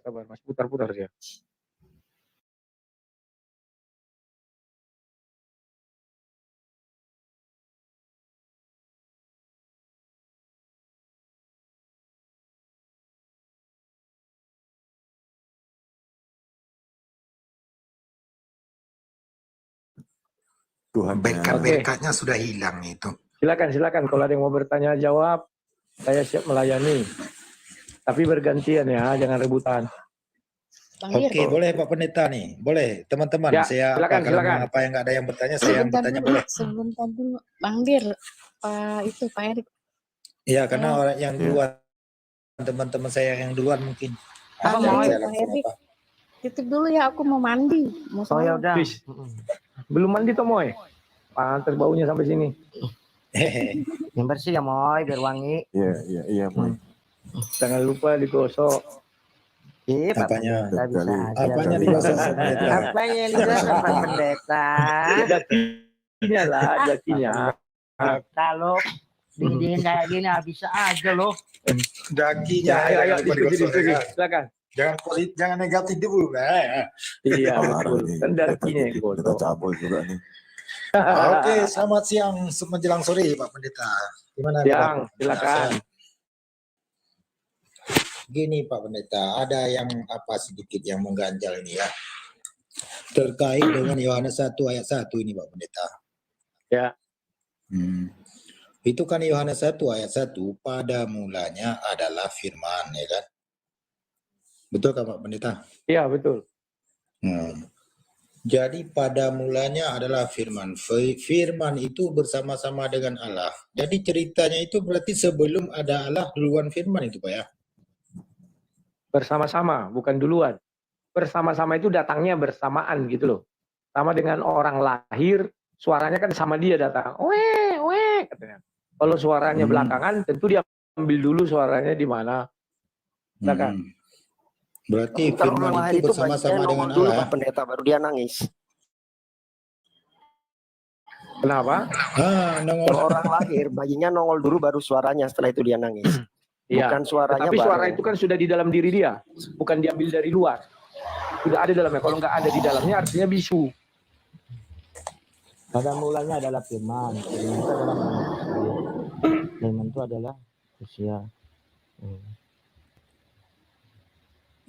sabar Mas, putar-putar dia. Berkat-berkatnya sudah hilang itu. Silakan kalau ada yang mau bertanya jawab, saya siap melayani. Tapi bergantian ya, jangan rebutan. Oke, boleh Pak Pendeta nih, boleh teman-teman. Ya, saya silakan. apa yang nggak ada yang bertanya, saya yang bertanya boleh. Sebentar dulu, Bang Bir, Pak Erik. Iya, karena orang yang duluan, teman-teman saya yang duluan mungkin. Apa mau Pak Erik? Titip dulu ya, aku mau mandi. Oh ya udah. Belum mandi toh Moy? Pantes baunya sampai sini. Yang bersih ya Moy, biar wangi. Iya Moy. Jangan lupa digosok. Apanya digosok? Apanya digosok Pak Pendeta? Dakinya lah, dakinya. Kalau dingin kayak gini bisa aja loh. Dakinya. Ayo, diskusi. Silakan. Jangan negatif dulu. Iya, betul. Kan dakinya yang gosok. Cabul juga nih. Oke, selamat siang menjelang sore Pak Pendeta. Gimana? Silakan. Gini Pak Pendeta, ada yang sedikit yang mengganjal ini ya. Terkait dengan Yohanes 1 ayat 1 ini Pak Pendeta. Ya. Itu kan Yohanes 1 ayat 1 pada mulanya adalah firman, ya kan? Betul kan Pak Pendeta? Iya, betul. Jadi pada mulanya adalah firman. Firman itu bersama-sama dengan Allah. Jadi ceritanya itu berarti sebelum ada Allah duluan firman itu Pak ya? Bersama-sama, bukan duluan. Bersama-sama itu datangnya bersamaan gitu loh. Sama dengan orang lahir, suaranya kan sama dia datang. Weh, katanya. Kalau suaranya belakangan, tentu dia ambil dulu suaranya di mana. Berarti firman itu bersama-sama dengan Allah. Pak Pendeta baru dia nangis. Kenapa? Kalau orang lahir, bayinya nongol dulu baru suaranya, setelah itu dia nangis. Bukan suaranya. Tapi suara itu kan sudah di dalam diri dia, bukan diambil dari luar. Sudah ada dalamnya. Kalau nggak ada di dalamnya artinya bisu. Pada mulanya adalah firman. Firman itu adalah usia.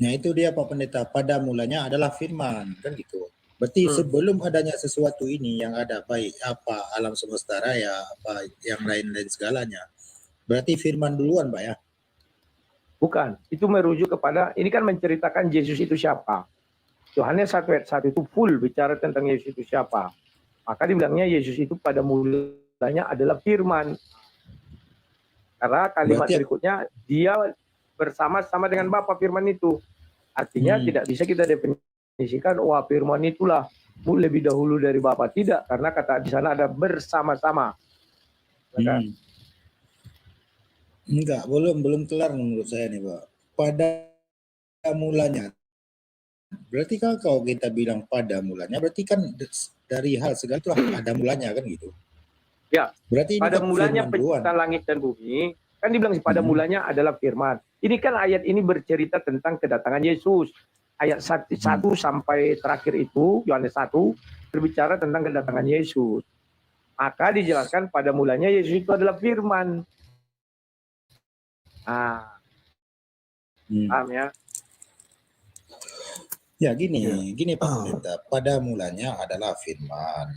Nah itu dia Pak Pendeta, pada mulanya adalah firman, kan gitu. Berarti sebelum adanya sesuatu ini yang ada, baik alam semesta raya, yang lain-lain segalanya. Berarti firman duluan Pak ya? Bukan, itu merujuk kepada, ini kan menceritakan Yesus itu siapa. Yohanes 1 ayat 1 itu full bicara tentang Yesus itu siapa. Maka dibilangnya Yesus itu pada mulanya adalah firman. Karena kalimat berikutnya, dia bersama-sama dengan Bapa firman itu. Artinya tidak bisa kita definisikan, wah firman itulah lebih dahulu dari Bapa. Tidak, karena kata di sana ada bersama-sama. Enggak, belum kelar menurut saya nih Pak. Pada mulanya, berarti kan kalau kita bilang pada mulanya, berarti kan dari hal segala itu ada mulanya kan gitu. Ya, berarti pada mulanya penciptaan langit dan bumi, kan dibilang pada mulanya adalah firman. Ini kan ayat ini bercerita tentang kedatangan Yesus. Ayat 1 sampai terakhir itu, Yohanes 1, berbicara tentang kedatangan Yesus. Maka dijelaskan pada mulanya Yesus itu adalah firman. Paham ya? Ya gini Pak Pendeta, pada mulanya adalah firman.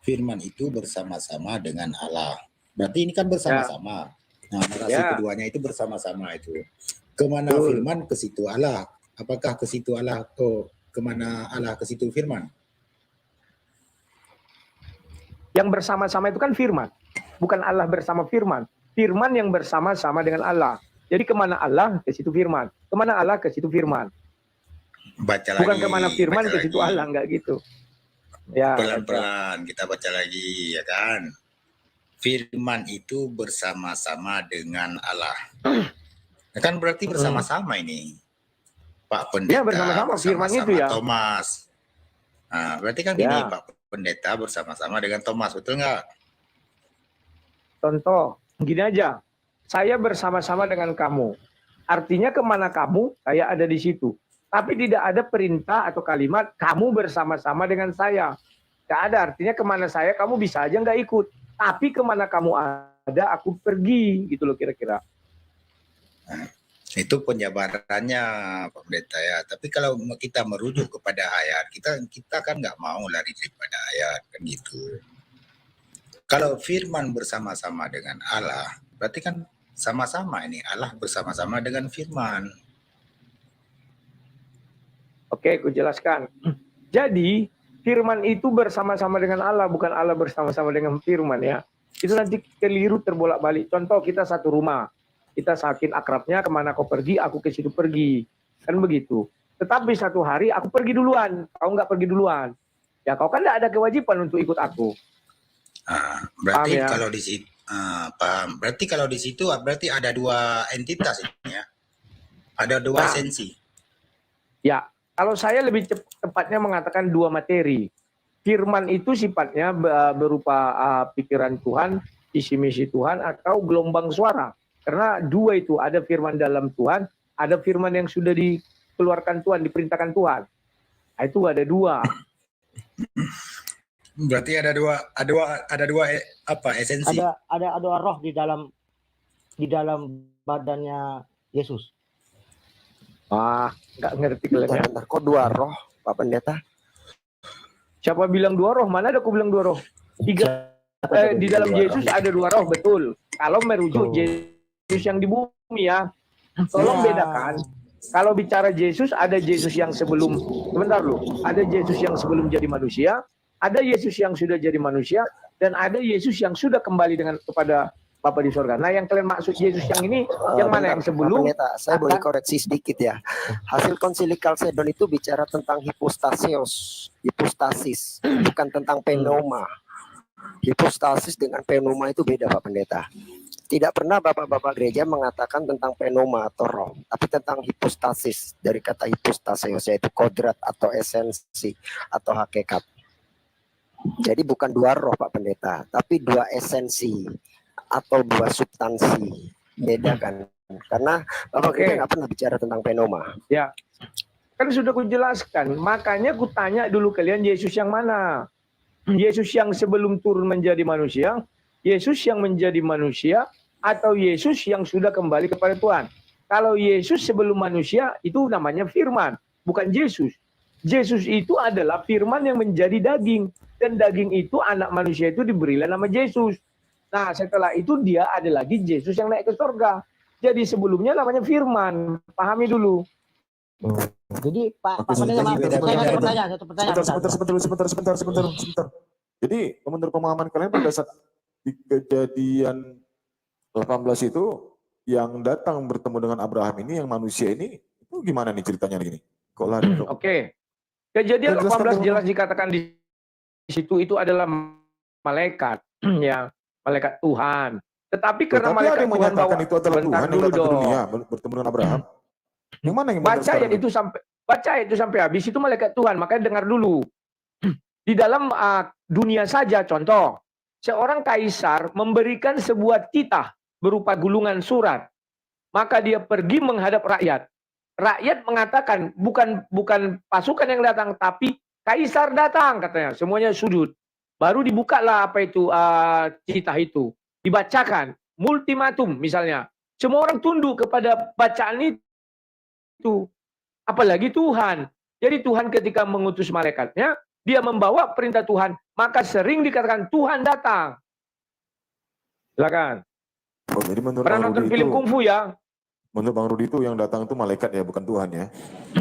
Firman itu bersama-sama dengan Allah. Berarti ini kan bersama-sama. Nah, narasi keduanya itu bersama-sama itu. Kemana firman, ke situ Allah. Apakah ke situ Allah atau kemana Allah ke situ firman? Yang bersama-sama itu kan firman. Bukan Allah bersama firman. Firman yang bersama-sama dengan Allah. Jadi kemana Allah, ke situ firman. Kemana Allah, ke situ firman. Bukan kemana firman, ke situ Allah, enggak gitu. Ya, pelan-pelan kita baca lagi, ya kan. Firman itu bersama-sama dengan Allah. Kan berarti bersama-sama ini. Pak Pendeta. Ya, bersama-sama firman itu ya. Thomas. Nah, berarti kan gini Pak Pendeta bersama-sama dengan Thomas, betul nggak? Contoh, gini aja. Saya bersama-sama dengan kamu. Artinya kemana kamu, saya ada di situ. Tapi tidak ada perintah atau kalimat kamu bersama-sama dengan saya. Tidak ada, artinya kemana saya kamu bisa aja nggak ikut. Tapi kemana kamu ada, aku pergi, gitu loh kira-kira. Itu penjabarannya Pak Pendeta ya. Tapi kalau kita merujuk kepada ayat, kita kan nggak mau lari daripada ayat kan gitu. Kalau firman bersama-sama dengan Allah, berarti kan sama-sama ini Allah bersama-sama dengan firman. Oke, aku jelaskan. Jadi firman itu bersama-sama dengan Allah, bukan Allah bersama-sama dengan firman ya. Itu nanti keliru terbolak-balik. Contoh kita satu rumah. Kita saking akrabnya, kemana kau pergi, aku ke situ pergi. Kan begitu. Tetapi satu hari aku pergi duluan, kau nggak pergi duluan. Ya kau kan nggak ada kewajiban untuk ikut aku. Berarti Paham ya? kalau di situ, paham. Berarti kalau di situ berarti ada dua entitas ini ya. Ada dua Nah. esensi. Ya, kalau saya lebih tepatnya mengatakan dua materi. Firman itu sifatnya berupa pikiran Tuhan, visi misi Tuhan, atau gelombang suara. Karena dua itu, ada firman dalam Tuhan, ada firman yang sudah dikeluarkan Tuhan, diperintahkan Tuhan. Nah, itu ada dua. Berarti ada dua esensi. Ada roh di dalam badannya Yesus. Nggak ngerti kalian ya. Bentar, kok dua roh, Pak Pendeta? Siapa bilang dua roh? Mana ada aku bilang dua roh? Di dalam Yesus ada dua roh, betul. Kalau merujuk Yesus yang di bumi ya. Tolong bedakan. Kalau bicara Yesus, ada Yesus yang sebelum, sebentar lu, ada Yesus yang sebelum jadi manusia, ada Yesus yang sudah jadi manusia, dan ada Yesus yang sudah kembali kepada Bapa di sorga. Nah, yang kalian maksud Yesus yang ini, yang mana? Yang sebelum? Pak Pendeta, saya boleh koreksi sedikit ya. Hasil konsili Chalcedon itu bicara tentang hipostasis, bukan tentang pneuma. Hipostasis dengan pneuma itu beda, Pak Pendeta. Tidak pernah bapak-bapak gereja mengatakan tentang pneuma atau roh, tapi tentang hipostasis, dari kata hypostaseos, yaitu kodrat atau esensi atau hakikat. Jadi bukan dua roh, Pak Pendeta, tapi dua esensi atau dua substansi. Beda kan? Karena bapak gereja nggak pernah bicara tentang pneuma. Ya, kan sudah kujelaskan. Makanya ku tanya dulu kalian, Yesus yang mana? Yesus yang sebelum turun menjadi manusia, Yesus yang menjadi manusia, atau Yesus yang sudah kembali kepada Tuhan? Kalau Yesus sebelum manusia, itu namanya firman, bukan Yesus. Yesus itu adalah firman yang menjadi daging. Dan daging itu, anak manusia itu diberilah nama Yesus. Nah, setelah itu dia ada lagi Yesus yang naik ke surga. Jadi sebelumnya namanya firman. Pahami dulu. Jadi Pak Jadi Pendeta, satu pertanyaan. Sebentar. Jadi menurut pemahaman kalian pada saat di kejadian 18 itu yang datang bertemu dengan Abraham ini, yang manusia ini, itu gimana nih ceritanya gini? Kok lari? Oke. Kejadian 18 jelas dikatakan di situ itu adalah malaikat, ya, malaikat Tuhan. Tetapi karena malaikat ada yang Tuhan menyatakan itu adalah Tuhan yang datang ke dunia bertemu dengan Abraham. Yang mana yang benar Baca ayat itu sampai habis, itu malaikat Tuhan. Makanya dengar dulu. Di dalam dunia saja, contoh, seorang kaisar memberikan sebuah titah berupa gulungan surat. Maka dia pergi menghadap rakyat. Rakyat mengatakan bukan pasukan yang datang, tapi kaisar datang katanya. Semuanya sujud. Baru dibukalah apa itu titah itu. Dibacakan ultimatum misalnya. Semua orang tunduk kepada bacaan itu. Apalagi Tuhan. Jadi Tuhan ketika mengutus malaikatnya, dia membawa perintah Tuhan, maka sering dikatakan Tuhan datang. Silakan. Oh, jadi menurut Pernah Bang nonton Rudi film itu, kungfu ya? menurut Bang Rudi itu yang datang itu malaikat ya, bukan Tuhan ya?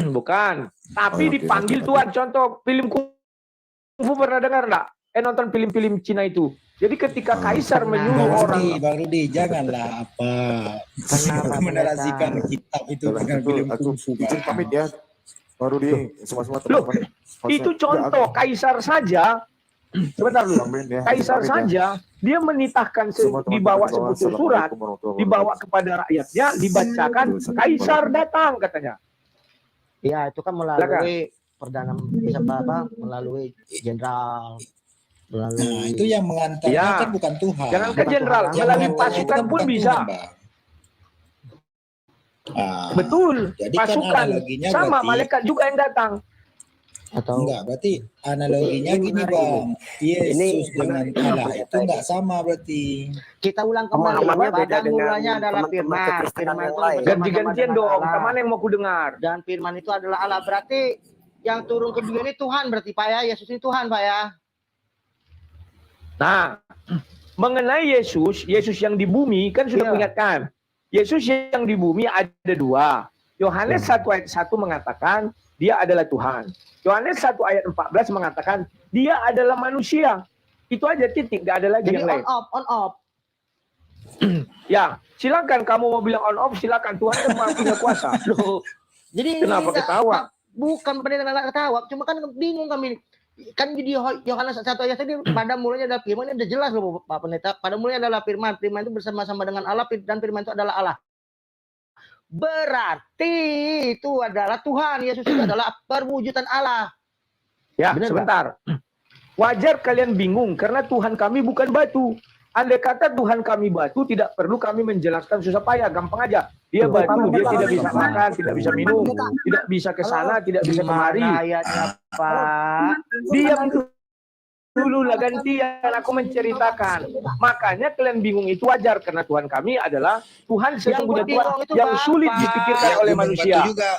Bukan. Tapi Oke, dipanggil oke. Tuhan. Contoh film kungfu pernah dengar enggak? Nonton film-film Cina itu. Jadi ketika kaisar menyuruh orang, Bang Rudi, janganlah menarasikan kitab itu dengan film kungfu. izin pamit ya. Bang Rudi, semua Loh, itu contoh kaisar saja. Sebentar dulu. Kaisar saja dia menitahkan dibawa sebutir surat, dibawa kepada rakyatnya, dibacakan, kaisar datang katanya. Ya, itu kan melalui perdana melalui jenderal. Nah, itu yang mengantarkan Ya. kan bukan Tuhan. Jangan ke jenderal, Yang melalui mengantarkan itu pasukan kan pun bukan bisa. Tuhan, Bang. Betul. Jadi kan Pasukan analoginya sama berarti malaikat juga yang datang. Atau enggak, berarti analoginya Ini gini menarik Bang. Yesus Ini dengan menarik, Allah pendeta itu enggak sama berarti. kita ulang kembali Pemahamannya beda pada dengan mulanya adalah teman-teman firman. kekristenan Firman yang itu lain. bersama-sama Ganti-gantian dengan dong. Allah. Kemana yang mau ku dengar? Dan firman itu adalah Allah. Berarti yang turun ke dunia ini Tuhan berarti Pak ya. Yesus ini Tuhan Pak ya. Nah, mengenai Yesus yang di bumi kan sudah Iya. kuingatkan. Yesus yang di bumi ada dua. Yohanes 1 ayat 1 mengatakan dia adalah Tuhan. Yohanes 1 ayat 14 mengatakan dia adalah manusia. Itu aja titik, nggak ada lagi Jadi yang lain. on off. Ya, silakan kamu mau bilang on off, silakan. Tuhan kan maha punya kuasa. Loh. Jadi Kenapa enggak, ketawa? Pak, bukan pendeta enggak ketawa, cuma kan bingung kami. Kan di Yohanes 1 ayat tadi pada mulanya adalah firman, ini udah jelas loh Pak Pendeta. Pada mulanya adalah firman, firman itu bersama-sama dengan Allah dan firman itu adalah Allah. Berarti itu adalah Tuhan, Yesus itu adalah perwujudan Allah. Ya, Benar sebentar. Wajar kalian bingung karena Tuhan kami bukan batu. Andai kata Tuhan kami batu, tidak perlu kami menjelaskan susah payah, gampang aja. Dia batu, dia tidak bisa makan, tidak bisa minum, tidak bisa ke sana, tidak bisa kemari. Mana ayatnya Pak? Diam dulu lah, gantian aku menceritakan. Makanya kalian bingung itu wajar karena Tuhan kami adalah Tuhan sesungguhnya Tuhan bingung itu yang Bapak. sulit dipikirkan Ya, oleh Gunung manusia. Batu juga.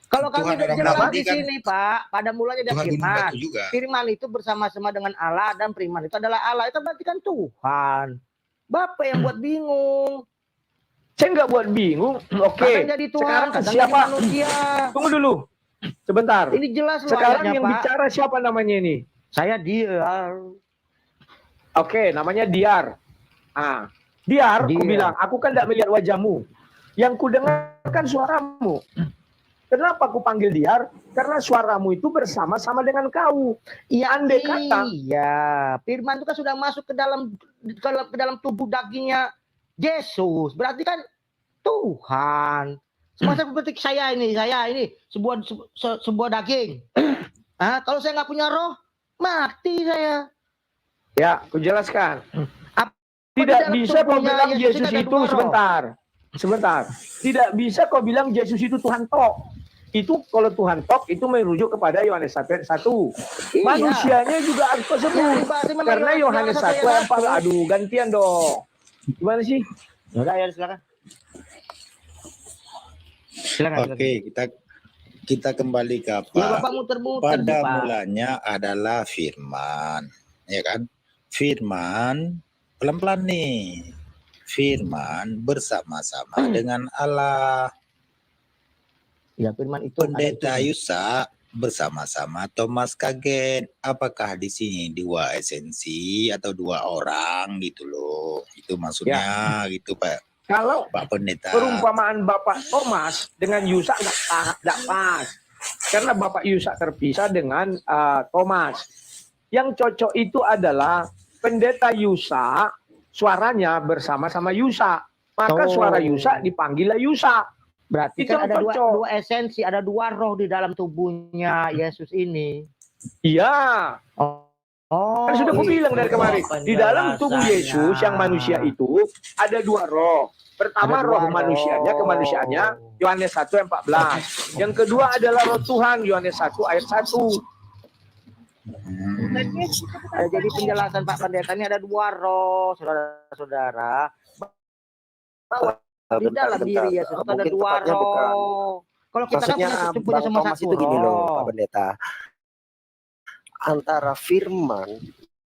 Kalau kami Tuhan udah orang jelas berarti di kan. sini Pak, pada mulanya ada Tuhan Gunung firman. Batu juga. Firman itu bersama-sama dengan Allah dan firman itu adalah Allah. Itu berarti kan Tuhan. Bapak yang buat bingung. Saya nggak buat bingung. Oke. Kadang jadi Tuhan, Sekarang kadang siapa? jadi manusia. Tunggu dulu. Sebentar. Ini jelas loh Sekarang ayatnya, yang Pak. bicara siapa namanya ini? Saya dia. Oke, namanya Diar. Diar, aku Diar. bilang, aku kan tidak melihat wajahmu. Yang ku dengarkan suaramu. Kenapa aku panggil Diar? Karena suaramu itu bersama-sama dengan kau. Iya, Andai kata, iya. Firman itu kan sudah masuk ke dalam tubuh dagingnya Yesus. Berarti kan Tuhan. Semasa seperti saya ini sebuah daging. Kalau saya nggak punya roh, mati saya. ya, aku jelaskan. Apa Tidak di dalam bisa kau tubuhnya bilang Yesus Yesus ada itu dua roh? sebentar. Tidak bisa kau bilang Yesus itu Tuhan tok. Itu kalau Tuhan tok itu merujuk kepada Yohanes 1 ayat 1. Iya. Manusianya juga harus kau sebut. Memang Karena Yohanes 1 ayat 4, 1. aduh gantian dong. Gimana sih? Udah ya, silakan. Silakan. Oke, kita kembali ke apa? Ya, Bapak muter-muter, Pada Pak. mulanya adalah firman, ya kan? Firman pelan-pelan nih. Firman bersama-sama dengan Allah. Ya, firman itu Pendeta ada itu. Yusa bersama-sama Thomas kaget. Apakah di sini dua esensi atau dua orang gitu loh? Itu maksudnya gitu Pak Kalau Pendeta. perumpamaan Bapak Thomas dengan Yusa nggak pas. Karena Bapak Yusa terpisah dengan Thomas. Yang cocok itu adalah Pendeta Yusa, suaranya bersama-sama Yusa. Maka suara Yusa dipanggillah Yusa. Berarti Itu kan yang ada cocok. dua esensi, ada dua roh di dalam tubuhnya Yesus ini. Iya. Oh, Kan sudah aku bilang dari kemarin. Di dalam tubuh penjelasannya. Yesus yang manusia itu ada dua roh. Pertama Ada dua roh manusianya, roh. kemanusiaannya, Yohanes 1 ayat 14. Yang kedua adalah roh Tuhan, Yohanes 1 ayat 1. Jadi penjelasan Pak Pendeta ini ada dua roh, saudara-saudara. Bahwa di dalam diri Yesus itu ada Mungkin dua tepatnya bukan. roh. Kalau kita Maksudnya kan punya Bang sama Thomas satu itu gini loh, Pak roh. Pendeta. Antara firman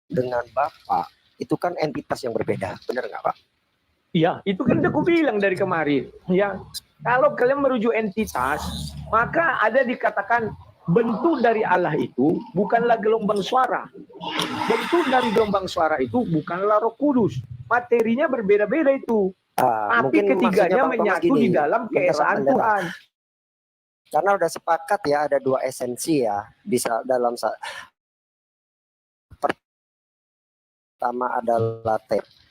dengan Bapa itu kan entitas yang berbeda, benar nggak Pak? Iya, itu kan udah aku bilang dari kemarin. Ya, kalau kalian merujuk entitas, maka ada dikatakan bentuk dari Allah itu bukanlah gelombang suara. Bentuk dari gelombang suara itu bukanlah Roh Kudus. Materinya berbeda-beda itu. Tapi Mungkin ketiganya maksudnya Bang Thomas menyatu gini, di dalam bentar, keesaan bentar. Tuhan. Karena udah sepakat ya ada dua esensi ya bisa dalam pertama adalah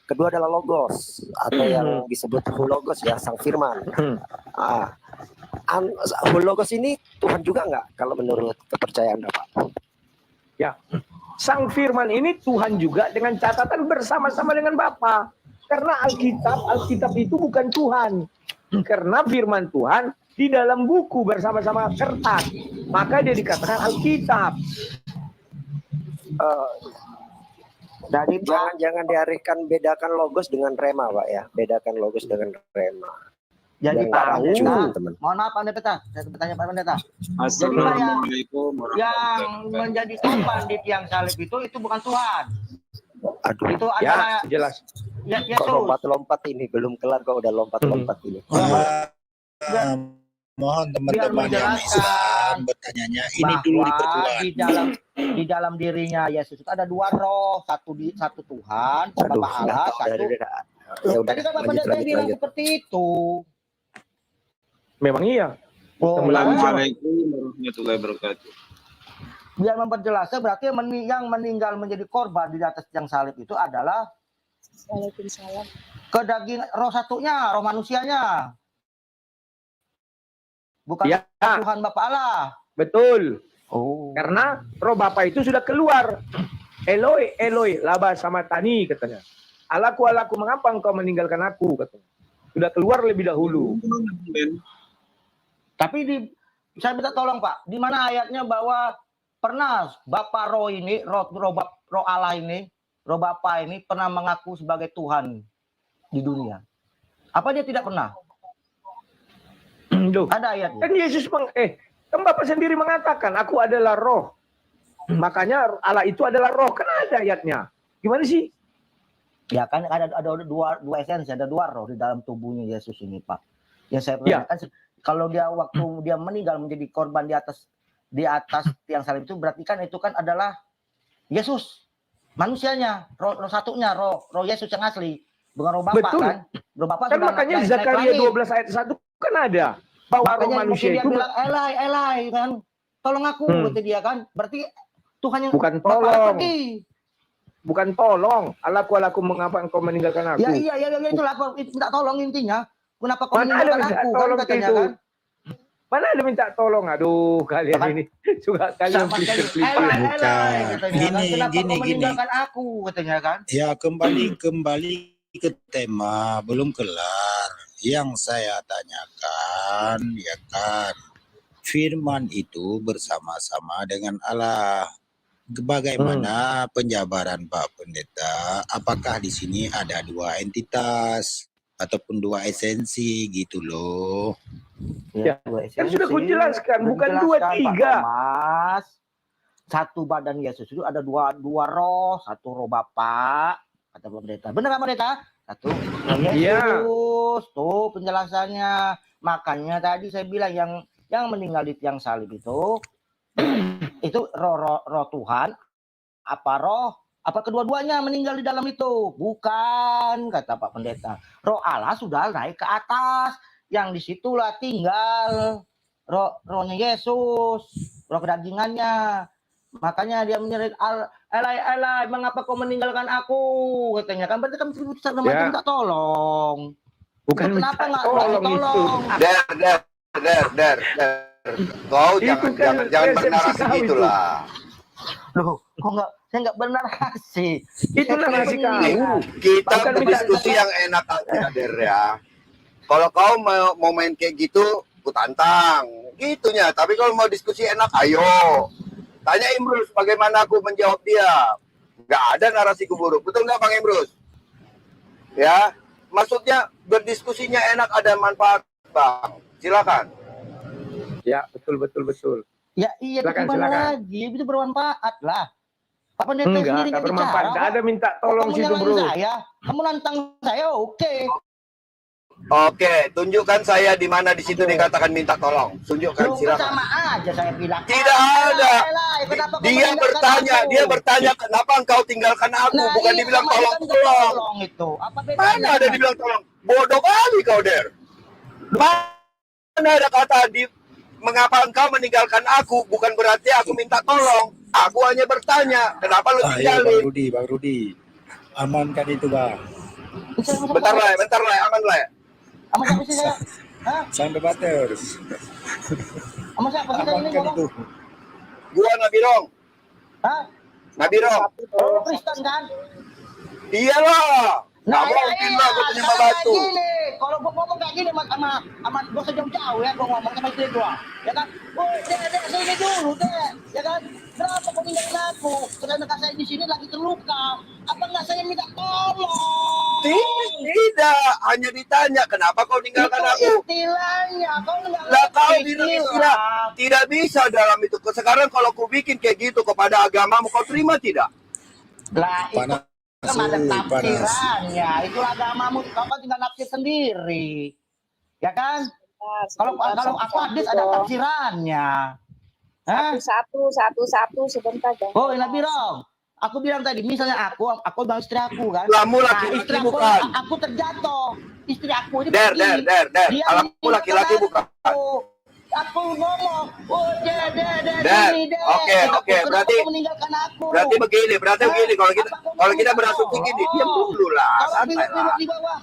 kedua adalah logos atau yang disebut hulogos ya sang firman. Hulogos ini Tuhan juga nggak kalau menurut kepercayaan Bapak? Ya, sang firman ini Tuhan juga dengan catatan bersama-sama dengan Bapa. Karena Alkitab itu bukan Tuhan. Karena firman Tuhan di dalam buku bersama-sama kertas, maka dia dikatakan Alkitab. Jadi jangan bedakan logos dengan rema, Pak ya. Bedakan logos dengan rema. Jadi Jangan Pak tahu, Pendeta, teman. mohon maaf Pak Pendeta, saya bertanya Pak Pendeta. Assalamualaikum Yang menjadi korban di tiang salib itu bukan Tuhan. Aduh, Itu Ya, adalah jelas. ya, kok Yesus. lompat-lompat ini belum kelar kok udah lompat-lompat ini. Mohon teman-teman yang menjelaskan Islam bertanyanya ini dulu Bahwa diperkuat. di dalam dirinya Yesus itu ada dua roh, satu Tuhan, Aduh, Bapa Allah, nggak tahu, satu. Ya udah, Tadi kan Pak Pendeta lanjut, bilang lanjut. seperti itu. Memang iya. Oh, Melalui ya. Assalamualaikum warahmatullahi wabarakatuh. Biar memperjelasnya berarti yang meninggal menjadi korban di atas tiang salib itu adalah Waalaikumsalam. kedaging roh satunya, roh manusianya. Bukan Ya, Tuhan Bapa Allah. betul. Oh. Karena roh Bapa itu sudah keluar. Eloi, Eloi, laba sama tani katanya. Alaku, mengapa engkau meninggalkan aku katanya. Sudah keluar lebih dahulu. Tapi saya minta tolong Pak, di mana ayatnya bahwa pernah Bapak roh ini, roh Allah ini, roh Bapa ini pernah mengaku sebagai Tuhan di dunia? Apa dia tidak pernah? Loh, Ada ayatnya. kan Yesus kan Bapak sendiri mengatakan aku adalah roh. Makanya Allah itu adalah roh. Kan ada ayatnya. Gimana sih? Ya kan ada dua esensi, ada dua roh di dalam tubuhnya Yesus ini Pak. Yang saya Ya. perhatikan kalau dia waktu dia meninggal menjadi korban di atas tiang salib itu berarti kan itu kan adalah Yesus manusianya, roh satunya, roh Yesus yang asli, bukan roh Bapa. Betul. Kan. Roh Bapa Kan sudah makanya naik Zakaria langit. 12 ayat 1 kan ada. Bahwa roh Makanya manusia dia itu bilang Elai kan, tolong aku kata dia kan. Berarti Tuhan yang bukan Bapa tolong. pergi. Bukan tolong. Alaku, mengapa engkau meninggalkan aku? Ya iya itulah itu minta tolong intinya. Kenapa kau Mana ada meninggalkan minta aku kan tolong katanya itu? kan. Mana ada minta tolong? Aduh, kalian Bahkan- ini suka kalian Sama pikir sekali, Elai Bukan. katanya kan. Gini, Kenapa gini, kau gini. meninggalkan aku katanya kan. Ya kembali ke tema, belum kelar. Yang saya tanyakan ya kan, firman itu bersama-sama dengan Allah. Bagaimana penjabaran Pak Pendeta? Apakah di sini ada dua entitas ataupun dua esensi gitu loh? Ya, dua kan esensi. sudah kujelaskan, Sudah bukan dijelaskan, 2, 3. Pak Thomas. Satu badan Yesus itu ada dua roh, satu roh Bapa, kata Pak Pendeta. Benar Pak Pendeta? Satu roh Yesus. Tuh penjelasannya. Makanya tadi saya bilang yang meninggal di tiang salib itu roh Tuhan apa kedua-duanya meninggal di dalam itu? Bukan, kata Pak Pendeta. Roh Allah sudah naik ke atas, yang disitulah tinggal rohnya Yesus, roh kedagingannya. Makanya dia menyerit, Elai, mengapa kau meninggalkan aku? Katanya kan berarti kan minta tolong. Bukan Kenapa minta nggak tolong itu. tolong? Der. Kau Itu kan jangan esensi bernarasi kau itu. gitulah. Loh, kok nggak? Saya nggak bernarasi. Itu narasi kau. Kita Bahkan berdiskusi yang enak aja, Der ya. Kalau kau mau main kayak gitu, ku tantang. Gitunya. Tapi kalau mau diskusi enak, ayo. Tanya Imrus bagaimana aku menjawab dia. Nggak ada narasiku buruk. Betul nggak Bang Imrus? Ya, maksudnya berdiskusinya enak, ada manfaat, Bang. Silakan. Ya, betul. Ya iya, Silakan, gimana silakan. lagi? Itu bermanfaat lah. Pak Pendeta Enggak, sendiri enggak bermanfaat. Enggak ada minta tolong kamu situ, nyalain bro. saya, kamu nantang saya, oke. Oke, tunjukkan saya di mana di situ dikatakan minta tolong. Tunjukkan, Lu silakan. sama aja saya bilang. Tidak ada. Kenapa kau Dia meninggalkan aku? bertanya kenapa engkau tinggalkan aku, Nah, bukan iya, dibilang sama tolong. kan tolong itu. Apa bedanya? Mana ada dibilang tolong? Bodoh kali kau, Der. Mana ada kata mengapa engkau meninggalkan aku, bukan berarti aku minta tolong. Aku hanya bertanya, kenapa lu Ayo tinggalin? Bang Rudi. Amankan itu Bang. Bentar lah, aman lah. Sama siapa sih saya? Hah? Sampai Butters. Sama siapa sih saya ini Amankan ngomong? itu. Gua Nabirong. Hah? Nabirong. Oh, Kristen kan? Iyalah. Nggak Nah, mungkin lah gua penyembah batu. Gini, kalau gua ngomong kayak gini sama gua sejauh-jauh ya, gua ngomong sama istri gua, ya kan? Oh, dek, sini dulu, dek, ya kan? Berapa kau ninggalin aku? Sedangkan saya di sini lagi terluka. Apa nggak saya minta tolong? Tidak, hanya ditanya kenapa kau ninggalkan Itu aku. istilahnya, kau nggak Lah kau ngerti tidak bisa dalam itu. Sekarang kalau kau bikin kayak gitu kepada agamamu, kau terima tidak? Lah itu Panas. kan ada Panas. tafsirannya. Itu agamamu, kau kan tinggal nafsir sendiri, ya kan? Kalau aku hadis ada tafsirannya. Hah? Satu sebentar jangan. Oh, Nabi Rom. Aku bilang tadi, misalnya aku bilang istri aku kan. Alamu Nah, laki-laki istri aku, bukan. aku terjatuh. Istri aku ini Der. Dia Alamu laki-laki bukan. Aku ngomong, oh Der. ini Oke. Berarti meninggalkan aku. Berarti begini. Kalau kita berasumsi gini, diam dulu lah, santai lah. Di bawah.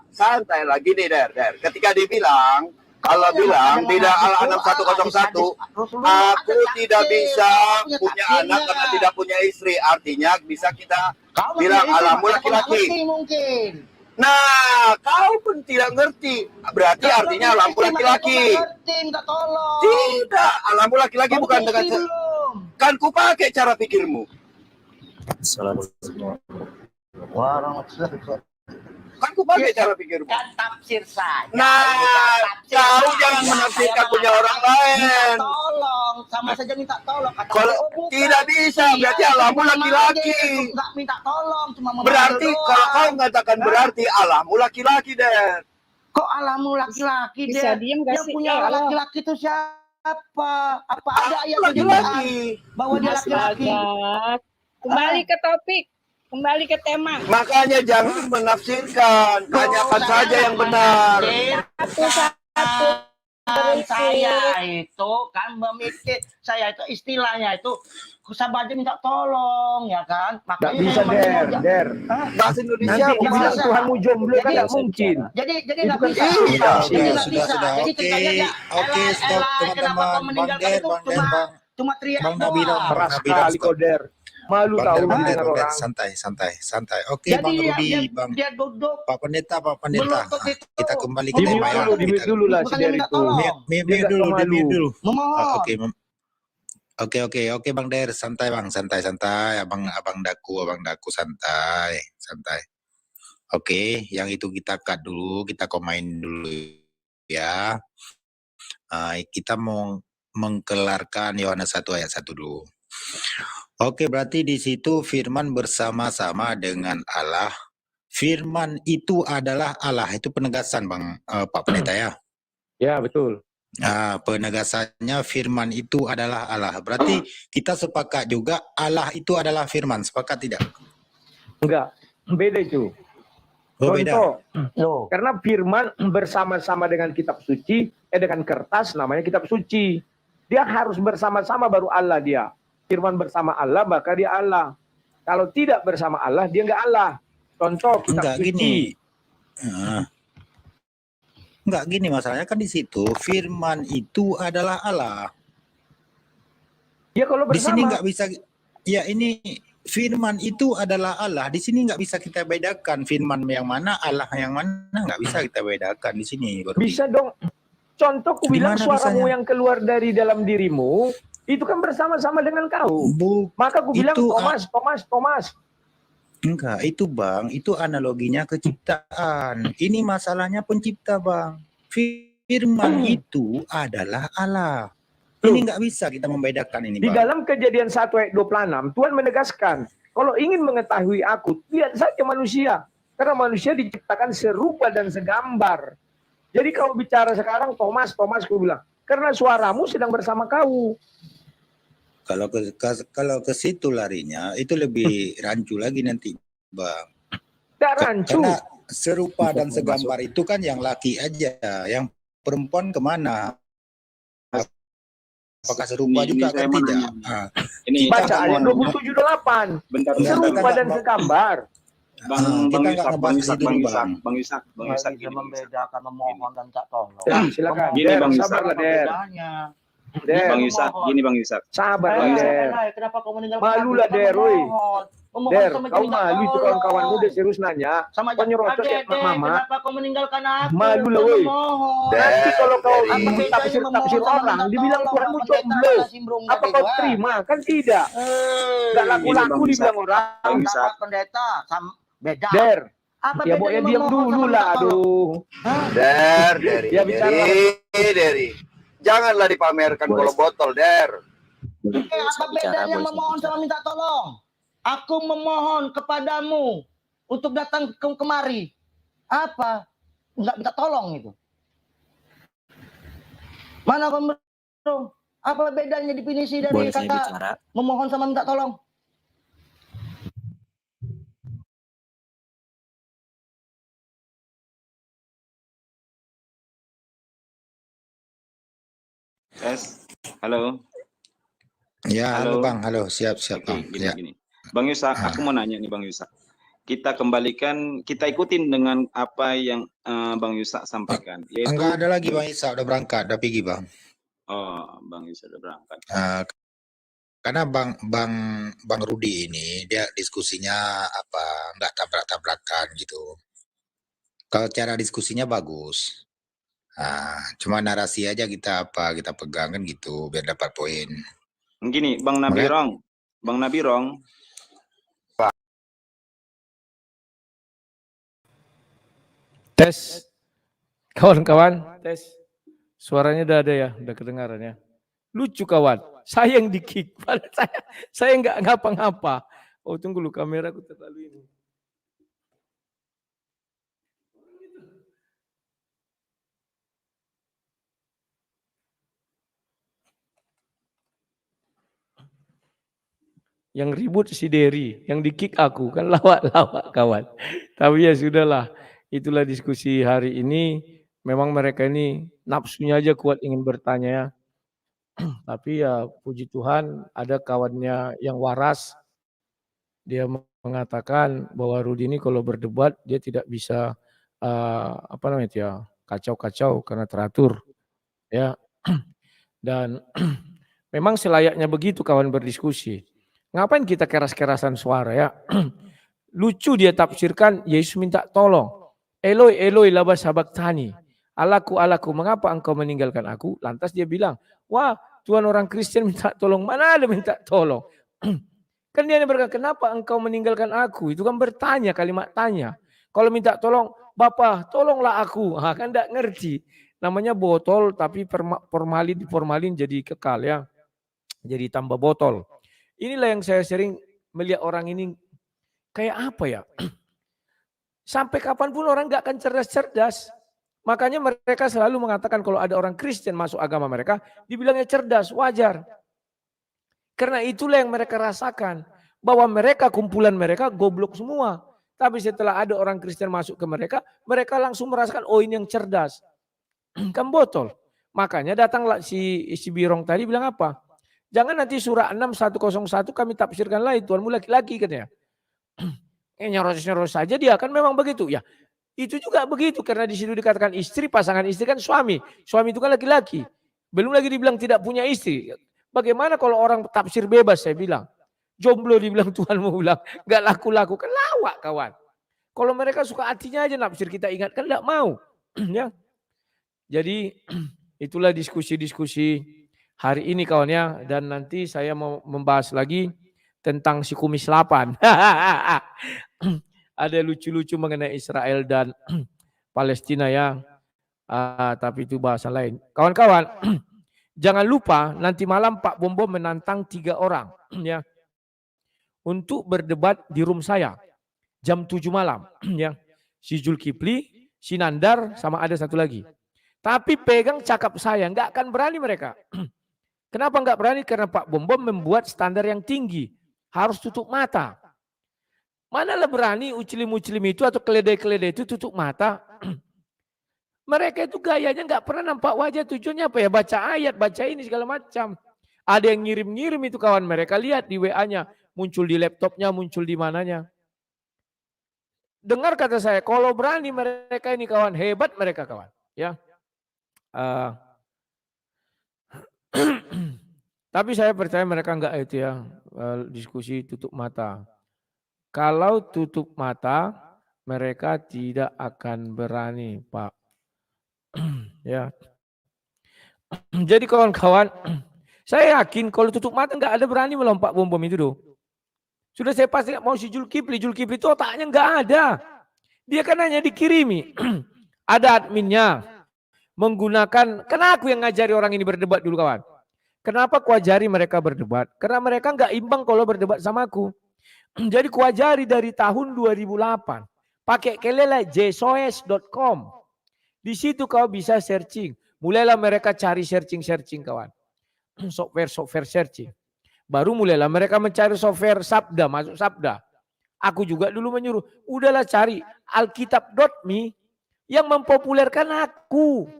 Santai lah. Gini, Der. Ketika dibilang, Allah bilang tidak Al-An'am 101, aku tidak bisa punya anak karena tidak punya istri. Artinya bisa kita bilang alamu laki-laki. Mungkin. Nah, kau pun tidak ngerti. Berarti artinya alamu laki-laki. Tidak, alamu laki-laki bukan dengan kan ku pakai cara pikirmu. Kan ku pakai cara pikirmu. Kan tafsir saja. Nah, kau jangan menafsirkan punya orang lain. Tolong, sama saja minta tolong. Kalau tidak bisa, berarti alamu laki-laki. Enggak minta tolong, cuma Berarti kalau kau mengatakan berarti alamu laki-laki, deh. Kok alamu laki-laki, Bisa deh? diem gak Yang sih? punya Allah. laki-laki itu siapa? Apa ada ayat Laki-laki. bahwa dia laki-laki? Astaga. Kembali ke topik, kembali ke tema. Makanya jangan menafsirkan, tanyakan saja yang benar. Satu-satu. Saya itu kan memikir, saya itu istilahnya itu sahabatnya minta tolong, ya kan? Nggak Makanya bisa, saya Der. Bahasa Indonesia Nanti nggak bilang bisa. Tuhanmu jomblo kan Jadi- nggak mungkin. Jadi Itu nggak kan bisa. iya, Jadi nggak sudah. bisa. Jadi Oke, ceritanya dia, oke, "Elah, stop, elah, kenapa teman-teman. kau meninggalkan Bang itu Der, cuma teriak Bang Nabi doang." dong. Keras Nabi sekali stop. kau, Der. Malu Bang tahu Der, dengar orang. santai. Oke, Jadi Bang dia, Rudi, dia, Bang dia duduk Pak Pendeta. berlutut itu. Kita kembali ke Di tema mute ya. dulu, di mute dulu lah si Bukannya Der minta itu. tolong. Mute dulu. Memohon. Oke, Bang Der, santai Bang, santai. Abang daku santai. Oke, yang itu kita cut dulu, kita komain dulu ya. Kita mau mengkelarkan Yohanes 1 ayat 1 dulu. Oke, berarti di situ firman bersama-sama dengan Allah. Firman itu adalah Allah, itu penegasan Bang Pak Pendeta ya. Ya, betul. Penegasannya firman itu adalah Allah. Berarti kita sepakat juga Allah itu adalah firman. Sepakat tidak? Enggak, beda itu. Oh, beda. Contoh, Loh. karena firman bersama-sama dengan kitab suci, dengan kertas namanya kitab suci. Dia harus bersama-sama baru Allah dia. Firman bersama Allah, maka dia Allah. Kalau tidak bersama Allah, dia enggak Allah. Contoh kitab Enggak suci. gini. Enggak gini masalahnya kan di situ firman itu adalah Allah. Ya kalau Di sini bersama. enggak bisa. Ya ini firman itu adalah Allah. Di sini enggak bisa kita bedakan firman yang mana, Allah yang mana, enggak bisa kita bedakan di sini. Bisa dong. Contoh ku bilang Gimana suaramu bisanya? yang keluar dari dalam dirimu, itu kan bersama-sama dengan kau. Maka ku bilang Itu, Thomas. Enggak, itu Bang, itu analoginya keciptaan. Ini masalahnya pencipta Bang. Firman itu adalah Allah. Ini nggak bisa kita membedakan ini Di Bang. dalam Kejadian 1 ayat 26, Tuhan menegaskan, kalau ingin mengetahui aku, lihat saja manusia. Karena manusia diciptakan serupa dan segambar. Jadi kalau bicara sekarang, Thomas, ku bilang, karena suaramu sedang bersama kau. Kalau ke situ larinya, itu lebih rancu lagi nanti Bang. Tidak rancu. Karena serupa dan segambar itu kan yang laki aja, yang perempuan kemana? Apakah serupa Ini juga saya kan mau tidak? nanya. Ini Baca kita ayat mau- 27:8. bentar. Serupa dan segambar. Bang kita nggak Yusak, ngebahas itu dulu, Bang. Bang Yusak, Bisa gini. membedakan memohon dan tak tolong. Ya, silakan. Gini, Der, Bang, sabarlah, Der. Bedanya. Der, Bang Yusak, gini Bang Yusak. sabar lah, Der. Kenapa kau meninggalkan Malu aku? lah, Kau Der, woi. memohon. Memohon Der, sama kau minta malu itu tolong. kawan-kawanmu udah serius nanya. Sama Kau nyerocos ya Dek, Mama. kenapa kau meninggalkan aku? Malu lah, Kau woi. memohon. Nanti kalau kau Dari- Apa bedanya tafsir memohon sama orang, minta dibilang tolong, Tuhanmu Pak Pendeta? jomblo. Malah simbrung Apa tadi kau itu, ah. terima? Kan tidak. Gak Ini laku-laku Bang dibilang Yusak. orang. Bang Sama Yusak. pendeta, sama beda. Der, Apa ya bedanya pokoknya diam memohon dulu sama lah, minta tolong? aduh. Dari, Ya, bicara. dari. Janganlah dipamerkan Boleh. kalau botol, Der. Apa bedanya memohon sama minta tolong? Aku memohon kepadamu untuk datang kemari. Apa? Enggak minta tolong itu. Mana Bro? Apa bedanya definisi dari Boleh saya kata bicara? memohon sama minta tolong? Tes. Halo. Ya, halo Halo. Bang, halo, siap Oke, Bang. gini, Ya. gini. Bang Yusak, aku mau nanya nih Bang Yusak. Kita kembalikan, kita ikutin dengan apa yang Bang Yusak sampaikan. Yaitu, Enggak ada lagi Bang Isa, udah berangkat, udah pergi Bang. oh, Bang Yusak udah berangkat. Karena Bang Rudi ini dia diskusinya apa nggak tabrak-tabrakan gitu. Kalau cara diskusinya bagus. Cuma narasi aja kita pegang kan gitu biar dapat poin. Gini, Bang Nabirong. Bang Nabirong. Tes. Kawan-kawan, tes. Suaranya udah ada ya, udah kedengaran ya. Lucu kawan, saya yang di-kick. Padahal saya nggak ngapa-ngapa. Oh tunggu lu, kameraku terlalu ini. Yang ribut si Derry, yang di-kick aku, kan lawak-lawak kawan. Tapi ya sudahlah, itulah diskusi hari ini. Memang mereka ini nafsunya aja kuat ingin bertanya ya. Tapi ya puji Tuhan ada kawannya yang waras. Dia mengatakan bahwa Rudi ini kalau berdebat dia tidak bisa apa namanya itu ya, kacau-kacau karena teratur ya. Dan memang selayaknya begitu kawan berdiskusi. Ngapain kita keras-kerasan suara ya? Lucu dia tafsirkan Yesus minta tolong. Eloi Eloi lama sabachthani. Alaku, mengapa engkau meninggalkan aku? Lantas dia bilang, wah Tuhan orang Kristen minta tolong. Mana ada minta tolong? Kan dia berkata, kenapa engkau meninggalkan aku? Itu kan bertanya, kalimat tanya. Kalau minta tolong, Bapak tolonglah aku. Kan enggak ngerti. Namanya botol tapi formalin jadi kekal ya. Jadi tambah botol. Inilah yang saya sering melihat orang ini kayak apa ya. Sampai kapanpun orang enggak akan cerdas-cerdas. Makanya mereka selalu mengatakan kalau ada orang Kristen masuk agama mereka, dibilangnya cerdas, wajar. Karena itulah yang mereka rasakan. Bahwa mereka, kumpulan mereka goblok semua. Tapi setelah ada orang Kristen masuk ke mereka, mereka langsung merasakan, oh ini yang cerdas. Kan botol. Makanya datanglah si Birong tadi bilang apa? Jangan nanti surah 6:101 kami tafsirkan lain, Tuhanmu laki-laki katanya. Nyoros-nyoros saja dia kan memang begitu. Ya itu juga begitu karena di situ dikatakan istri, pasangan istri kan suami. Suami itu kan laki-laki. Belum lagi dibilang tidak punya istri. Bagaimana kalau orang tafsir bebas saya bilang. Jomblo dibilang Tuhan mau bilang. Gak laku-laku. Kan lawak kawan. Kalau mereka suka hatinya aja nafsir kita ingatkan tidak mau. Ya. Jadi itulah diskusi-diskusi hari ini kawan ya. Dan nanti saya mau membahas lagi tentang si kumis 8. Ada lucu-lucu mengenai Israel dan Palestina ya. Tapi itu bahasa lain. Kawan-kawan, jangan lupa nanti malam Pak Bombo menantang 3 orang ya untuk berdebat di room saya jam 7 malam ya. Si Zulkifli, si Nandar sama ada satu lagi. Tapi pegang cakap saya, nggak akan berani mereka. Kenapa nggak berani? Karena Pak Bombo membuat standar yang tinggi. Harus tutup mata. Manalah berani ucilim-ucilim itu atau keledai-keledai itu tutup mata. Mereka itu gayanya nggak pernah nampak wajah, tujuannya apa ya? Baca ayat, baca ini segala macam. Ada yang ngirim-ngirim itu kawan mereka, lihat di WA-nya. Muncul di laptopnya, muncul di mananya. Dengar kata saya, kalau berani mereka ini kawan, hebat mereka kawan. Ya. Tapi saya percaya mereka enggak itu ya, diskusi tutup mata. Kalau tutup mata, mereka tidak akan berani, Pak. Ya. Jadi kawan-kawan, saya yakin kalau tutup mata enggak ada berani melawan Pak Bom itu doh. Sudah saya pasti mau si Zulkifli itu otaknya enggak ada. Dia kan hanya dikirimi. Ada adminnya menggunakan, karena aku yang ngajari orang ini berdebat dulu kawan. Kenapa kuajari mereka berdebat? Karena mereka enggak imbang kalau berdebat sama aku. Jadi kuajari dari tahun 2008. Pakai kelele jsoes.com. Di situ kau bisa searching. Mulailah mereka cari searching kawan. Software searching. Baru mulailah mereka mencari software Sabda, masuk Sabda. Aku juga dulu menyuruh, udahlah cari alkitab.me yang mempopulerkan aku.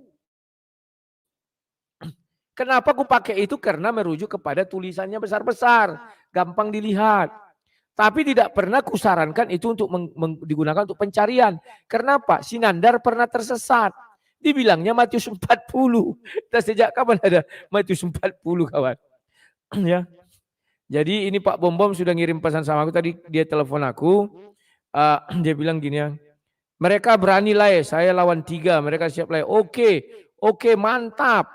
Kenapa aku pakai itu? Karena merujuk kepada tulisannya besar-besar, gampang dilihat. Tapi tidak pernah kusarankan itu untuk digunakan untuk pencarian. Kenapa? Sinandar pernah tersesat. Dibilangnya Matius 40. Dan sejak kapan ada Matius 40 kawan? Ya. Jadi ini Pak Bom sudah ngirim pesan sama aku tadi, dia telepon aku, dia bilang gini ya, mereka berani lah ya, saya lawan 3, mereka siap lah ya. Oke, mantap.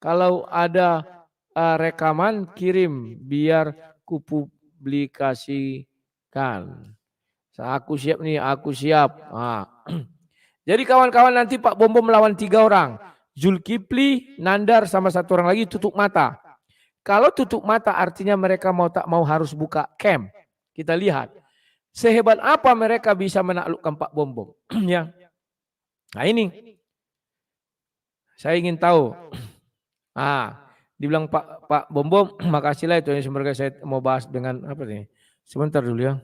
Kalau ada rekaman kirim biar kupublikasikan. Aku siap nih, aku siap. Jadi kawan-kawan nanti Pak Bom melawan 3 orang, Zulkifli, Nandar sama 1 orang lagi tutup mata. Kalau tutup mata artinya mereka mau tak mau harus buka camp. Kita lihat sehebat apa mereka bisa menaklukkan Pak Bom. Ya. Nah ini saya ingin tahu. Dibilang Pak Bom, makasihlah itu yang sebenarnya saya mau bahas dengan apa nih? Sebentar dulu ya.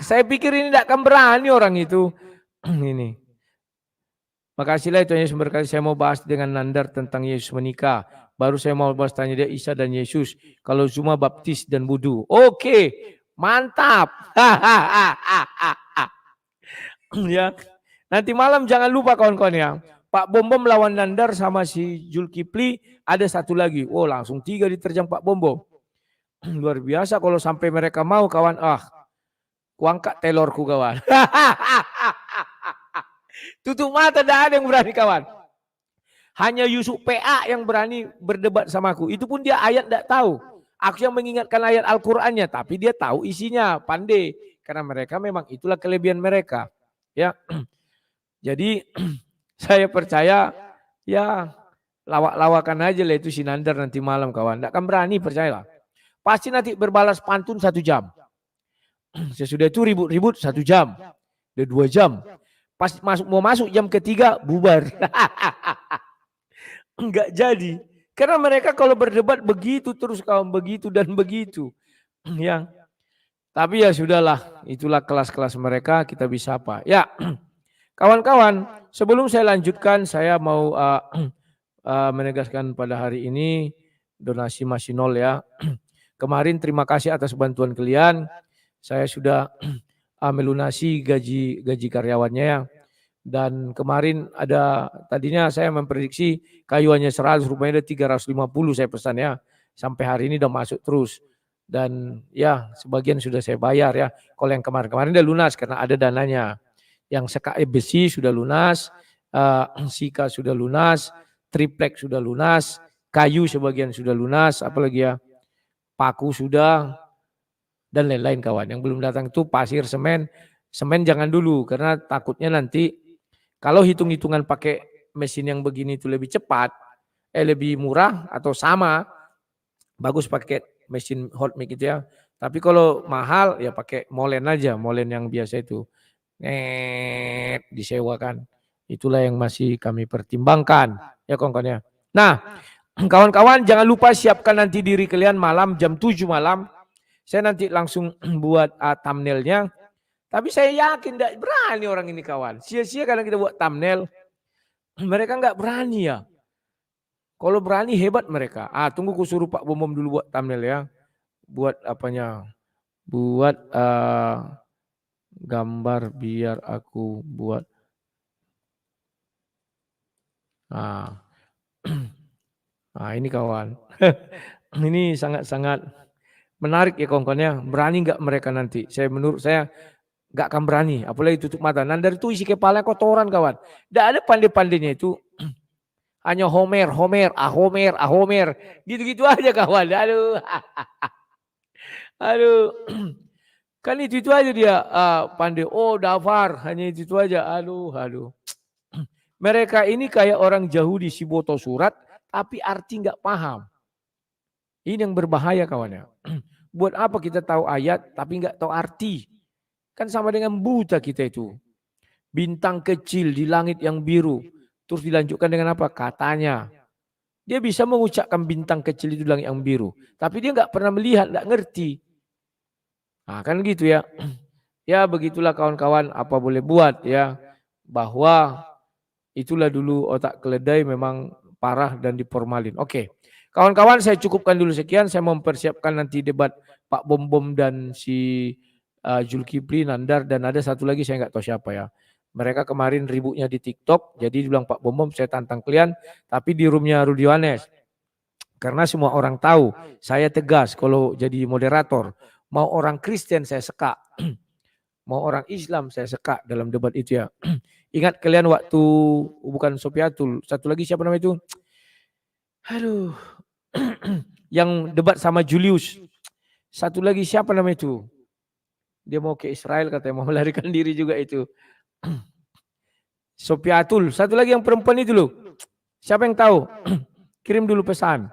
Saya pikir ini tidak akan berani orang itu. Ini. Makasihlah itu yang sebenarnya saya mau bahas dengan Nandar tentang Yesus menikah. Baru saya mau bahas tanya dia Isa dan Yesus. Kalau Zuma baptis dan wudu. Oke, mantap. Ya. Nanti malam jangan lupa kawan-kawan ya. Pak Bom lawan Nandar sama si Zulkifli. Ada 1 lagi. Langsung 3 diterjang Pak Bom. Luar biasa kalau sampai mereka mau kawan. Kuangkat telorku kawan. Tutup mata, tidak ada yang berani kawan. Hanya Yusuf PA yang berani berdebat sama aku. Itu pun dia ayat tidak tahu. Aku yang mengingatkan ayat Al-Qur'annya, tapi dia tahu isinya, pandai. Karena mereka memang itulah kelebihan mereka. Ya. Jadi saya percaya ya lawak-lawakan aja lah itu si Nandar nanti malam kawan. Tidak akan berani, percayalah. Pasti nanti berbalas pantun 1 jam. Sesudah itu ribut-ribut 1 jam. Udah 2 jam. Pas mau masuk jam ketiga bubar. Enggak jadi. Karena mereka kalau berdebat begitu terus kawan, begitu dan begitu. Ya. Tapi ya sudahlah, itulah kelas-kelas mereka, kita bisa apa. Ya. Kawan-kawan, sebelum saya lanjutkan saya mau menegaskan pada hari ini donasi masih 0 ya. Kemarin terima kasih atas bantuan kalian. Saya sudah melunasi gaji karyawannya ya. Dan kemarin tadinya saya memprediksi kayuannya 100, rupanya ada 350 saya pesan ya. Sampai hari ini udah masuk terus. Dan ya sebagian sudah saya bayar ya. Kalau yang kemarin-kemarin udah lunas karena ada dananya. Yang besi sudah lunas, sika sudah lunas, triplek sudah lunas, kayu sebagian sudah lunas, apalagi ya paku sudah, dan lain-lain kawan. Yang belum datang itu pasir, semen jangan dulu karena takutnya nanti kalau hitung-hitungan pakai mesin yang begini itu lebih cepat, lebih murah atau sama, bagus pakai mesin hot mix gitu ya. Tapi kalau mahal ya pakai molen aja, molen yang biasa itu. Disewakan. Itulah yang masih kami pertimbangkan. Ya kawan-kawan ya. Nah, kawan-kawan jangan lupa siapkan nanti diri kalian malam jam 7 malam. Saya nanti langsung buat thumbnailnya. Tapi saya yakin tidak berani orang ini kawan. Sia-sia kadang kita buat thumbnail. Mereka nggak berani ya. Kalau berani hebat mereka. Tunggu ku suruh Pak Bom dulu buat thumbnail ya. Buat apanya? Buat gambar biar aku buat. Nah, ini kawan. Ini sangat-sangat menarik ya kawan-kawannya. Berani nggak mereka nanti? Menurut saya nggak akan berani. Apalagi tutup mata. Nandar itu isi kepala kotoran kawan. Nggak ada pandai-pandainya itu. Hanya Homer, Homer. Gitu-gitu aja kawan. Aduh. Aduh. Kan itu aja dia pandai. Oh daftar. Hanya itu aja. Aduh. Mereka ini kayak orang Yahudi si boto surat. Tapi arti nggak paham. Ini yang berbahaya kawannya. Buat apa kita tahu ayat tapi nggak tahu arti? Kan sama dengan buta kita itu. Bintang kecil di langit yang biru. Terus dilanjutkan dengan apa? Katanya. Dia bisa mengucapkan bintang kecil itu di langit yang biru. Tapi dia nggak pernah melihat, nggak ngerti. Nah kan gitu ya. Ya begitulah kawan-kawan apa boleh buat ya. Bahwa itulah dulu otak keledai memang parah dan diformalin. Oke. Kawan-kawan saya cukupkan dulu sekian. Saya mempersiapkan nanti debat Pak Bom dan si Zulkifli, Nandar, dan ada satu lagi saya nggak tahu siapa ya. Mereka kemarin ributnya di TikTok. Jadi bilang Pak Bom saya tantang kalian. Tapi di roomnya Rudi Yohanes. Karena semua orang tahu. Saya tegas kalau jadi moderator. Mau orang Kristen saya sekak. Mau orang Islam saya sekak dalam debat itu ya. Ingat kalian waktu bukan Sopiatul. Satu lagi siapa namanya itu? Aduh. Yang debat sama Julius. Satu lagi siapa namanya itu? Dia mau ke Israel katanya, mau melarikan diri juga itu. Sopiatul. Satu lagi yang perempuan itu loh. Siapa yang tahu? Kirim dulu pesan.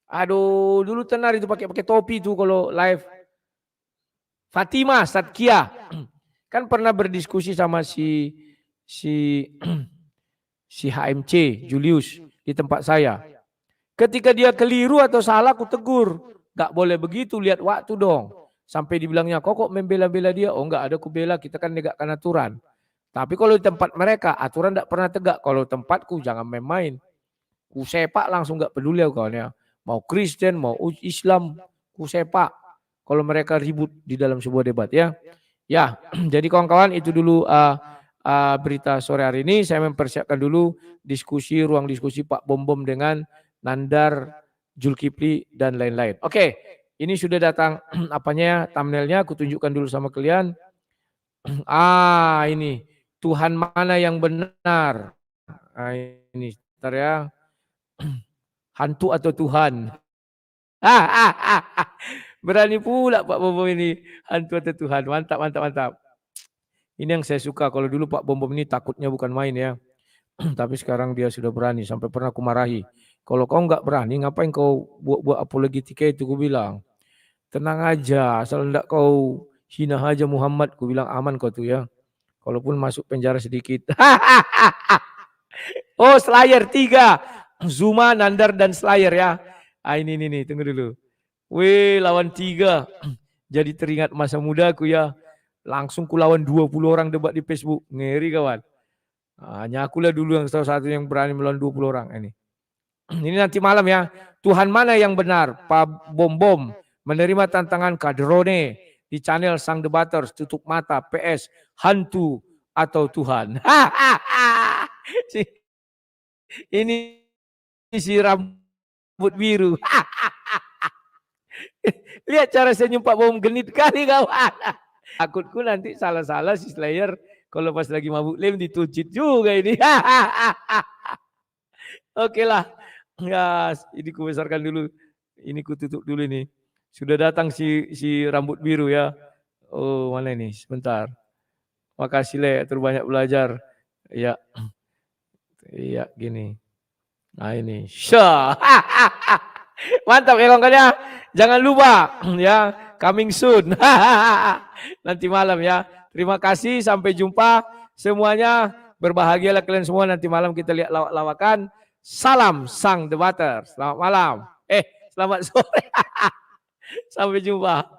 Aduh, dulu tenar itu pakai topi itu kalau live. Fatimah Satkia. Kan pernah berdiskusi sama si HMC Julius di tempat saya. Ketika dia keliru atau salah aku tegur. Gak boleh begitu, lihat waktu dong. Sampai dibilangnya kok membela-bela dia. Oh enggak ada ku bela, kita kan negakkan aturan. Tapi kalau di tempat mereka aturan gak pernah tegak. Kalau tempatku jangan main-main. Ku sepak langsung gak peduli aku kawan ya. Mau Kristen, mau Islam, ku sepak. Kalau mereka ribut di dalam sebuah debat ya. Ya, jadi kawan-kawan itu dulu berita sore hari ini. Saya mempersiapkan dulu ruang diskusi Pak Bom dengan Nandar, Zulkifli, dan lain-lain. Oke, ini sudah datang apanya thumbnailnya. Aku tunjukkan dulu sama kalian. Ini Tuhan mana yang benar? Ini bentar ya. Hantu atau Tuhan? Berani pula Pak Bom ini hantu atau Tuhan. Mantap. Ini yang saya suka. Kalau dulu Pak Bom ini takutnya bukan main ya. Tapi sekarang dia sudah berani. Sampai pernah aku marahi. Kalau kau nggak berani, ngapain kau buat apologetika itu? Ku bilang, tenang aja, asal enggak kau hina aja Muhammad. Ku bilang aman kau tuh ya. Kalaupun masuk penjara sedikit. Oh, Slayer 3. Zuma, Nandar, dan Slayer ya. Ini, tunggu dulu. Wih, lawan 3. Jadi teringat masa mudaku ya. Langsung ku lawan 20 orang debat di Facebook. Ngeri kawan. Hanya akulah dulu yang salah satu yang berani melawan 20 orang ini. Ini nanti malam ya. Tuhan mana yang benar? Pak Bom menerima tantangan Kadrone di channel Sang Debaters. Tutup mata PS hantu atau Tuhan. Ini si rambut biru. Lihat cara senyum Pak Bom, genit kali kawan. Takutku nanti salah-salah si Slayer kalau pas lagi mabuk lem dituncit juga ini. Oke lah. Ya, ini ku besarkan dulu. Ini ku tutup dulu ini. Sudah datang si rambut biru ya. Oh, mana ini? Sebentar. Makasih Le, terbanyak belajar. Ya. Iya, gini. Nah, ini. Syah. Mantap ya kawan-kawan ya. Jangan lupa ya, coming soon. Nanti malam ya. Terima kasih, sampai jumpa semuanya. Berbahagialah kalian semua, nanti malam kita lihat lawak-lawakan. Salam Sang Debater. Selamat malam. Selamat sore. Sampai jumpa.